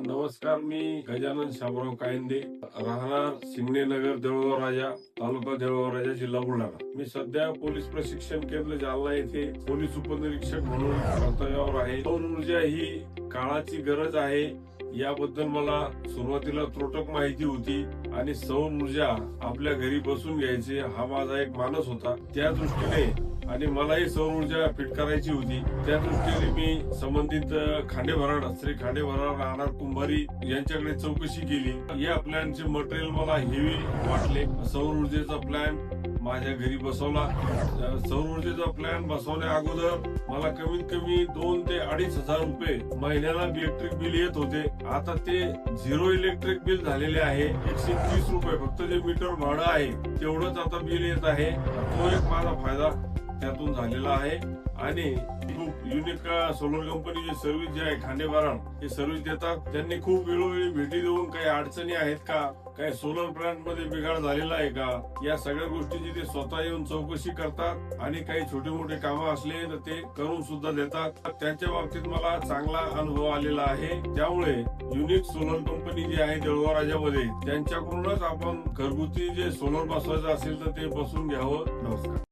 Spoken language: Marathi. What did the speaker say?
नमस्कार, मी गजानन शामराव कायंदे, राहणार शिंगणेनगर, देऊळगाव राजा, तालुका देऊळगाव राजा, जिल्हा बुलढाणा. मी सध्या पोलीस प्रशिक्षण केंद्र जालना येथे पोलीस उपनिरीक्षक म्हणून कर्तव्यावर आहे. सौर ऊर्जा ही काळाची गरज आहे याबद्दल मला सुरुवातीला त्रोटक माहिती होती आणि सौर ऊर्जा आपल्या घरी बसून घ्यायची हा माझा एक मानस होता. त्या दृष्टीने आणि मलाही सौर ऊर्जा फिट करायची होती. त्या दृष्टीने मी संबंधित श्री खांडेभराड राहणार कुंभारी यांच्याकडे चौकशी केली. या प्लॅनचे मटेरियल मला हेवी वाटले. सौर ऊर्जेचा प्लॅन माझ्या घरी बसवला. सौर ऊर्जेचा प्लॅन बसवण्या अगोदर मला कमीत कमी 2 ते 2.5 हजार रुपये महिन्याला इलेक्ट्रिक बिल येत होते. आता ते 0 इलेक्ट्रिक बिल झालेले आहे. 130 रुपये फक्त जे मीटर भाडं आहे तेवढंच आता बिल येत आहे. तो एक माझा फायदा त्यातून झालेला आहे. आणि खूप युनिक सोलर कंपनीची सर्व्हिस जी आहे खांडेभराड हे सर्व्हिस देतात. त्यांनी खूप वेळोवेळी भेटी देऊन काही अडचणी आहेत का, काही सोलर प्लांट मध्ये बिघाड झालेला आहे का, या सगळ्या गोष्टीची ते स्वतः येऊन चौकशी करतात आणि काही छोटे मोठे कामं असले तर ते करून सुद्धा देतात. त्यांच्या बाबतीत मला चांगला अनुभव आलेला आहे. त्यामुळे युनिक सोलर कंपनी जी आहे देऊळगाव राजामध्ये त्यांच्याकडूनच आपण घरगुती जे सोलर बसवायचं असेल तर ते बसून घ्यावं. नमस्कार.